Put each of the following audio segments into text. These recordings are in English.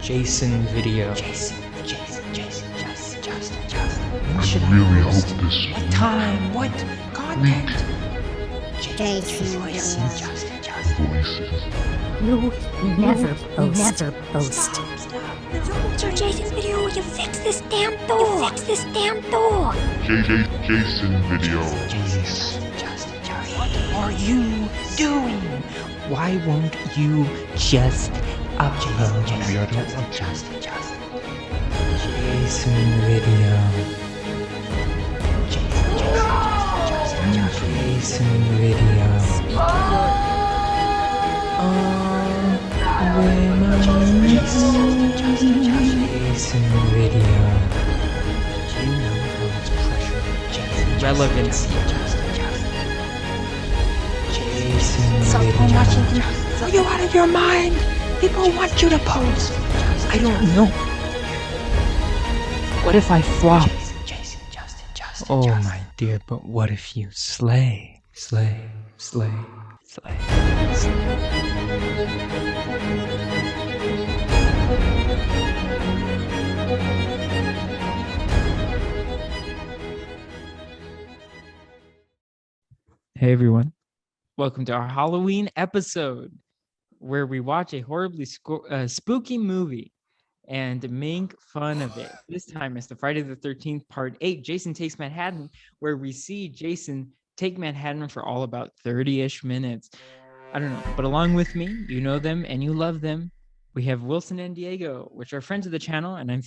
Jason video. Justin. I Should really I hope post? this What time? What content? Jason Justin. voices. You never post. Stop. It's your Jason video. You fix this damn door. Jason video. What are you doing? Why won't you just upload? Maybe I don't want to. Jason video. Jason video. Jason video. Do you know how much pressure relevancy? Jason video. Are you out of your mind? People want you to post. I don't know. What if I flop? Oh my dear, but what if you slay? Hey everyone, welcome to our Halloween episode where we watch a horribly spooky movie and make fun of it. This time it's the Friday the 13th Part 8, Jason Takes Manhattan, where we see Jason take Manhattan for all about 30-ish minutes. I don't know, but along with me, you know them and you love them. We have Wilson and Diego, which are friends of the channel, and I'm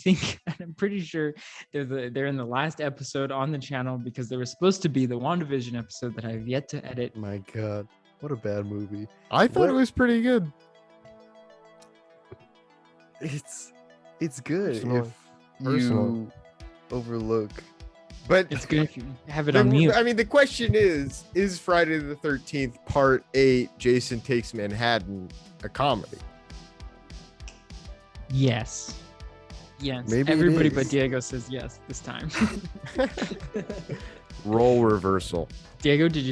pretty sure they're in the last episode on the channel because they were supposed to be the WandaVision episode that I've yet to edit. My God, what a bad movie. I thought What? it was pretty good. It's good Personal- if personal. you overlook. But It's good if you have it on mute. I mean, the question is Friday the 13th Part 8, Jason Takes Manhattan, a comedy? Yes. Maybe it Everybody is. but Diego says yes this time. Role reversal. Diego, did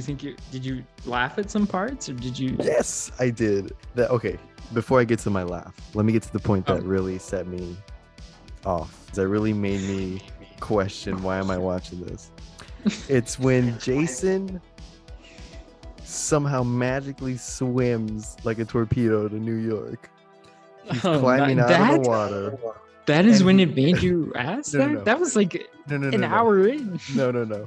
you laugh at some parts or did you? Yes, I did. Okay, before I get to my laugh, let me get to the point that Oh. really set me off. That really made me question, why am I watching this? It's when Jason somehow magically swims like a torpedo to New York. He's Oh, climbing out of that- the water. That is And when he- it made you ask No, that? no, no. That was like No, an hour in. No.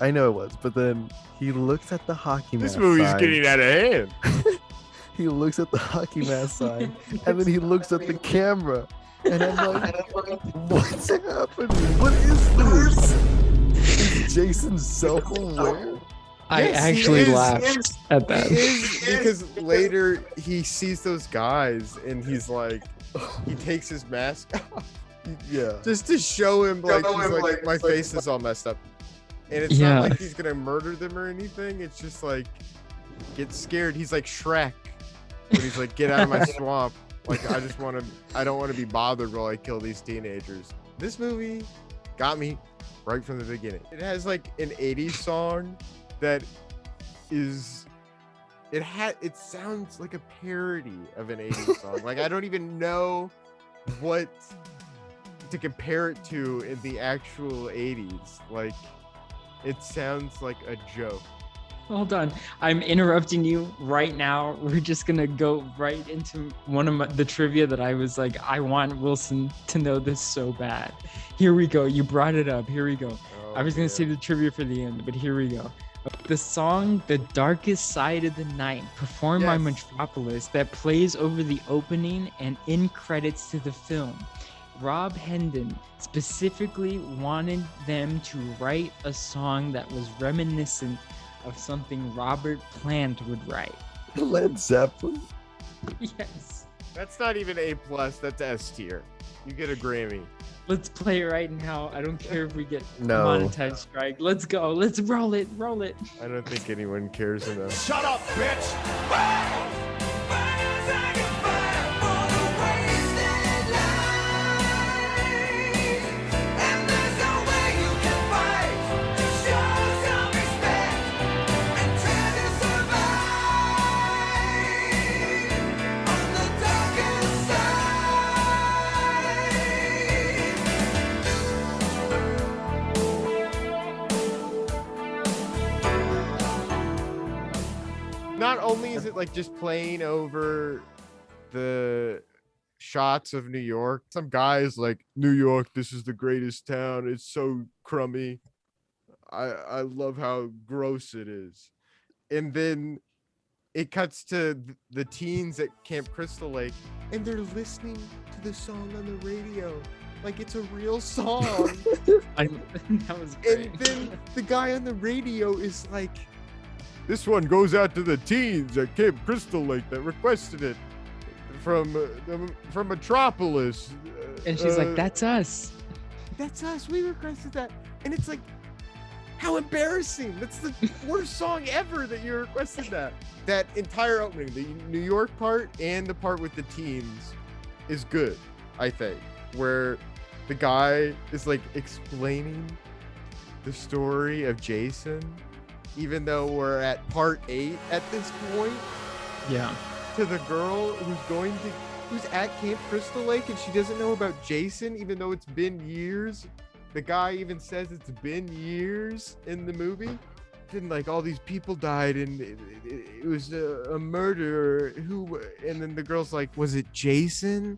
I know it was, but then he looks at the hockey mask. This movie's sign. getting out of hand. He looks at the hockey mask sign, and then he looks at the camera, and I'm like, what's happening? What is this? Is Jason self-aware? I Yes, he actually is. laughed at that. It is because later he sees those guys and he's like, he takes his mask off Yeah. just to show him like, he's like my face is all messed up. And it's Yeah. not like he's gonna murder them or anything. It's just like, get scared. He's like Shrek. When he's like, get out of my swamp. Like, I don't want to be bothered while I kill these teenagers. This movie got me right from the beginning. It has like an 80s song that is, it sounds like a parody of an 80s song. Like, I don't even know what to compare it to in the actual 80s. Like, it sounds like a joke. Hold on. I'm interrupting you right now. We're just going to go right into one of the trivia that I was like, I want Wilson to know this so bad. Here we go. You brought it up. Here we go. I was going to say the trivia for the end, but here we go. The song The Darkest Side of the Night, performed by Yes. Metropolis, that plays over the opening and in credits to the film. Rob Hendon specifically wanted them to write a song that was reminiscent of something Robert Plant would write. Led Zeppelin. Yes. That's not even A+, that's S tier. You get a Grammy. Let's play it right now. I don't care if we get No. monetized strike. Let's go. Let's roll it. Roll it. I don't think anyone cares enough. Shut up, bitch! not only is it like just playing over the shots of New York, some guys like, New York, this is the greatest town. It's so crummy. I love how gross it is. And then it cuts to the teens at Camp Crystal Lake, and they're listening to the song on the radio like it's a real song. That was great. And then the guy on the radio is like, this one goes out to the teens at Camp Crystal Lake that requested it from Metropolis. And she's like, that's us. That's us. We requested that. And it's like, how embarrassing. That's the worst song ever that you requested that. That entire opening, the New York part and the part with the teens is good, I think. Where the guy is like explaining the story of Jason, even though we're at part 8 at this point. Yeah. To the girl who's at Camp Crystal Lake and she doesn't know about Jason, even though it's been years. The guy even says it's been years in the movie. And like all these people died and it was a murderer and then the girl's like, was it Jason?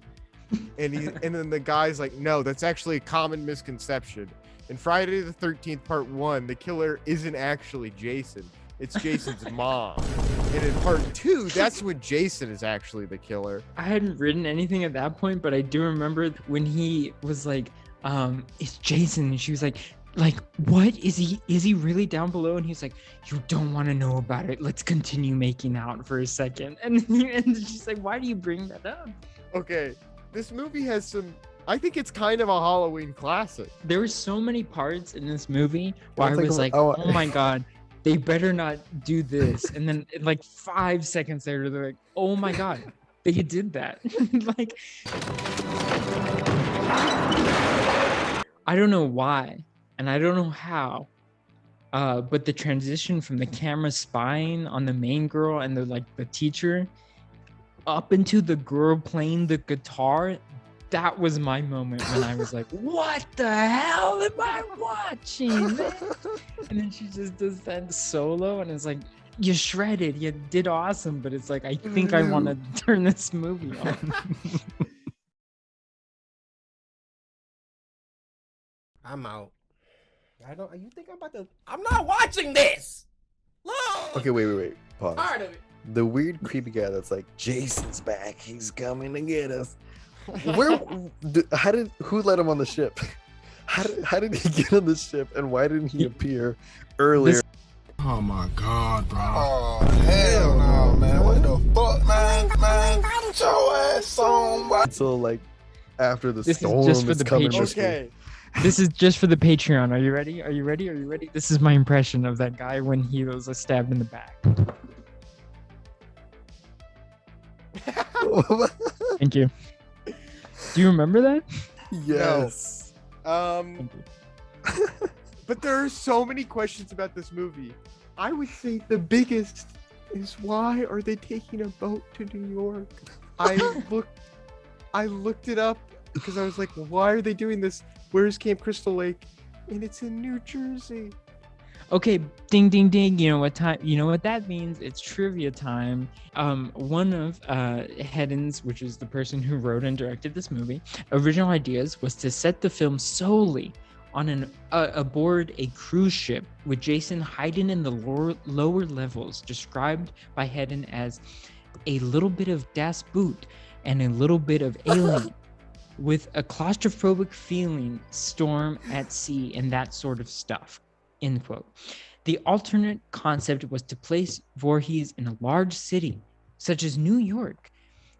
And then the guy's like, no, that's actually a common misconception. In Friday the 13th part 1, the killer isn't actually Jason. It's Jason's mom. And in part 2, that's when Jason is actually the killer. I hadn't written anything at that point, but I do remember when he was like, it's Jason, and she was like, what is he really down below? And he's like, you don't want to know about it, let's continue making out for a second. And she's like, why do you bring that up? Okay, this movie has I think it's kind of a Halloween classic. There were so many parts in this movie where I It's like, was like, oh, oh my god, they better not do this. And then like 5 seconds later, they're like, oh my god, they did that. Like, I don't know why, and I don't know how, but the transition from the camera spying on the main girl and the teacher up into the girl playing the guitar, that was my moment when I was like, what the hell am I watching, man? And then she just does that solo, and it's like, you shredded, you did awesome, but it's like, I think I want to turn this movie off. I'm out. You think I'm about to? I'm not watching this. Look. Okay, wait. Pause. Tired of it. The weird, creepy guy that's like, Jason's back. He's coming to get us. Who let him on the ship? How did he get on the ship, and why didn't he appear earlier? Oh my god, bro. Oh, hell no, man. What the fuck, man? Get your ass on, Until like after the This is storm just for is the coming. Patreon. Okay. This is just for the Patreon. Are you ready? Are you ready? Are you ready? This is my impression of that guy when he was stabbed in the back. Thank you. Do you remember that? Yes. Thank you. But there are so many questions about this movie. I would say the biggest is, why are they taking a boat to New York? I looked it up because I was like, why are they doing this? Where's Camp Crystal Lake? And it's in New Jersey. Okay, ding, ding, ding. You know what time? You know what that means? It's trivia time. One of Hedden's, which is the person who wrote and directed this movie, original ideas was to set the film solely on aboard a cruise ship with Jason hiding in the lower levels, described by Hedden as a little bit of Das Boot and a little bit of Alien, with a claustrophobic feeling, storm at sea, and that sort of stuff. End quote. The alternate concept was to place Voorhees in a large city, such as New York.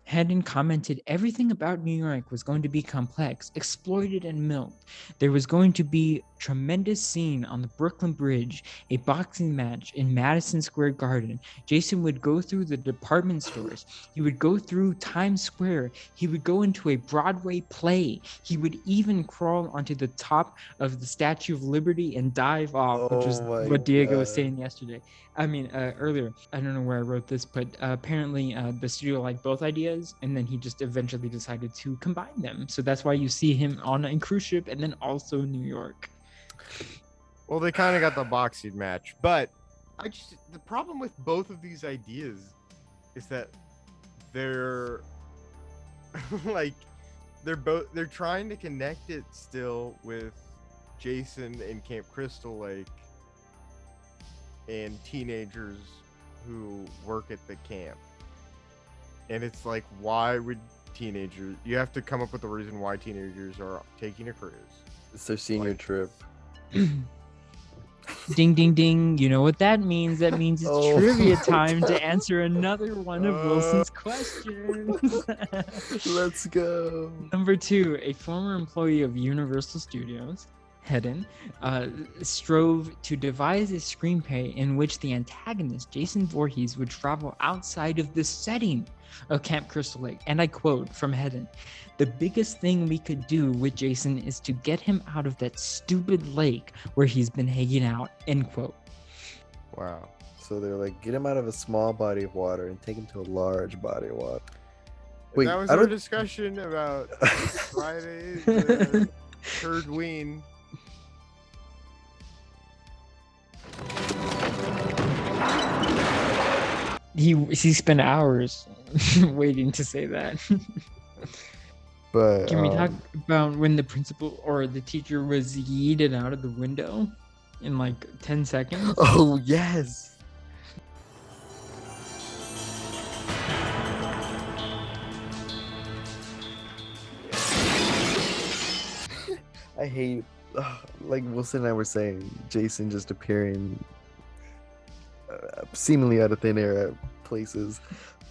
Hedden commented everything about New York was going to be complex, exploited, and milked. There was going to be a tremendous scene on the Brooklyn Bridge, a boxing match in Madison Square Garden. Jason would go through the department stores. He would go through Times Square. He would go into a Broadway play. He would even crawl onto the top of the Statue of Liberty and dive off, which was what Diego was saying yesterday. Earlier. I don't know where I wrote this, but apparently the studio liked both ideas, and then he just eventually decided to combine them. So that's why you see him on a cruise ship and then also New York. Well, they kind of got the boxing match, but The problem with both of these ideas is that they're like they're trying to connect it still with Jason in Camp Crystal Lake and teenagers who work at the camp. And it's like, why would teenagers? You have to come up with a reason why teenagers are taking a cruise. It's their senior Like- trip. Ding, ding, ding. You know what that means? That means it's Oh trivia my time to God. answer another one of Wilson's questions. Let's go. Number 2, a former employee of Universal Studios, Hedden, strove to devise a screenplay in which the antagonist, Jason Voorhees, would travel outside of the setting of Camp Crystal Lake. And I quote from Hedden, "The biggest thing we could do with Jason is to get him out of that stupid lake where he's been hanging out," end quote. Wow. So they're like, get him out of a small body of water and take him to a large body of water. Wait, That was I our don't. discussion about Friday's Herdween. He spent hours waiting to say that. But Can we talk about when the principal or the teacher was yeeted out of the window in like 10 seconds? Oh yes. I hate, like Wilson and I were saying, Jason just appearing seemingly out of thin air at places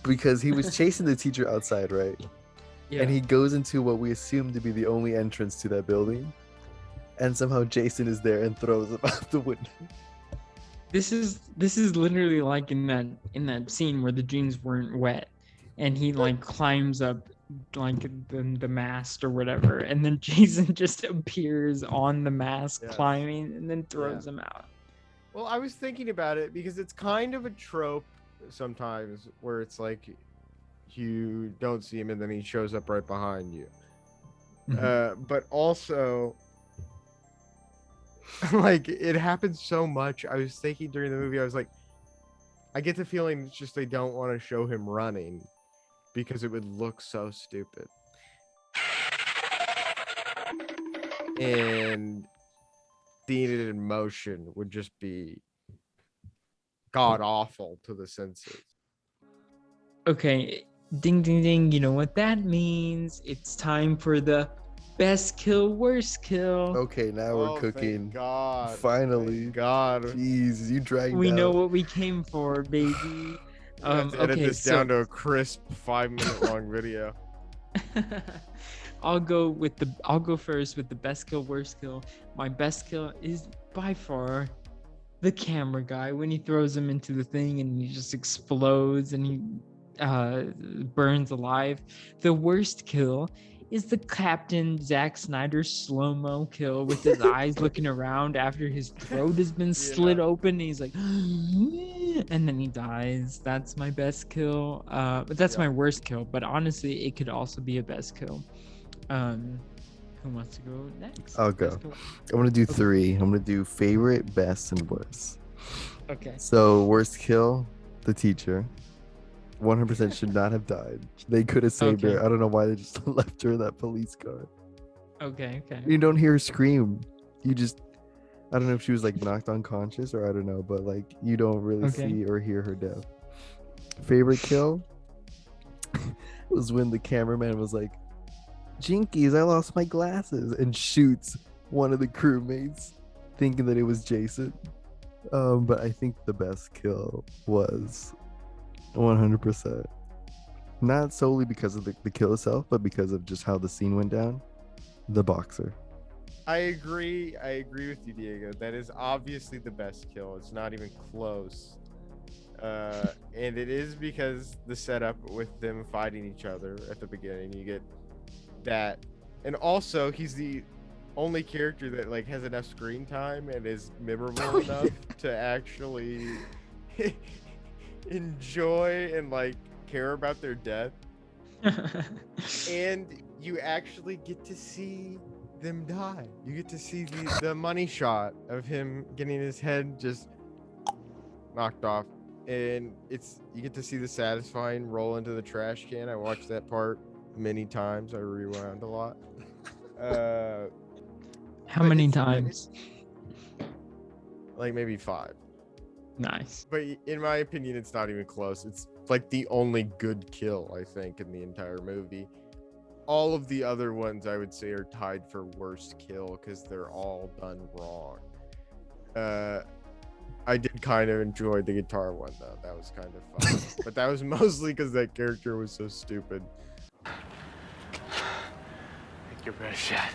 because he was chasing the teacher outside, right? Yeah. And he goes into what we assume to be the only entrance to that building, and somehow Jason is there and throws him out the window. This is literally like in that scene where the jeans weren't wet, and he like climbs up like the mast or whatever, and then Jason just appears on the mast Yeah. climbing and then throws him out. Well, I was thinking about it because it's kind of a trope sometimes where it's like you don't see him and then he shows up right behind you. But also, like, it happens so much. I was thinking during the movie, I was like, I get the feeling it's just they don't want to show him running because it would look so stupid. And seeing it in motion would just be god awful to the senses. Okay, ding ding ding, you know what that means? It's time for the best kill, worst kill. Okay, now we're cooking. Thank God. Finally. Thank God. Jeez, you dragged We know out. what we came for, baby. We have to edit this down to a crisp 5-minute long video. I'll go first with the best kill, worst kill. My best kill is by far the camera guy when he throws him into the thing and he just explodes and he burns alive. The worst kill is the Captain Zack Snyder slow-mo kill with his eyes looking around after his throat has been slit open and he's like and then he dies. That's my best kill. But that's my worst kill, but honestly it could also be a best kill. Who wants to go next? I'll go. Best kill? I'm gonna do 3. I'm gonna do favorite, best, and worst. Okay. So worst kill, the teacher. 100% should not have died. They could have saved her. Okay. I don't know why they just left her in that police car. Okay. You don't hear her scream. You just, I don't know if she was like knocked unconscious or I don't know, but like you don't really Okay. see or hear her death. Favorite kill was when the cameraman was like, "Jinkies, I lost my glasses," and shoots one of the crewmates, thinking that it was Jason. But I think the best kill was 100%. Not solely because of the kill itself, but because of just how the scene went down. The boxer. I agree with you, Diego. That is obviously the best kill. It's not even close. And it is because the setup with them fighting each other at the beginning, you get that. And also he's the only character that like has enough screen time and is memorable enough to actually enjoy and like care about their death. And you actually get to see them die. You get to see the money shot of him getting his head just knocked off, and you get to see the satisfying roll into the trash can. I watched that part many times. I rewound a lot. How But many it's- times? Like maybe 5. Nice. But in my opinion, it's not even close. It's like the only good kill, I think, in the entire movie. All of the other ones I would say are tied for worst kill because they're all done wrong. I did kind of enjoy the guitar one though. That was kind of fun. But that was mostly because that character was so stupid. Take your best shot.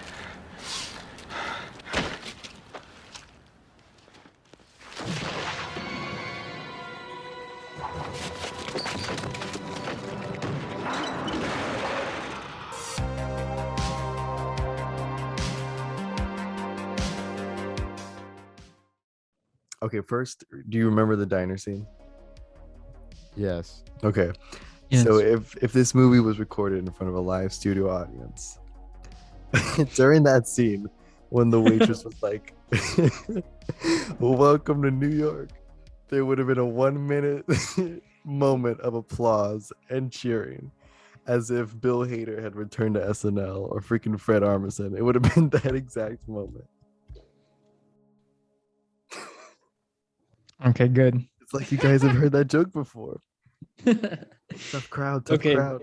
Okay, first, do you remember the diner scene? Yes. Okay. Yes. So if this movie was recorded in front of a live studio audience, during that scene, when the waitress was like, "Welcome to New York," there would have been a 1-minute moment of applause and cheering, as if Bill Hader had returned to SNL or freaking Fred Armisen. It would have been that exact moment. Okay, good. It's like you guys have heard that joke before. Tough crowd, tough Okay. crowd.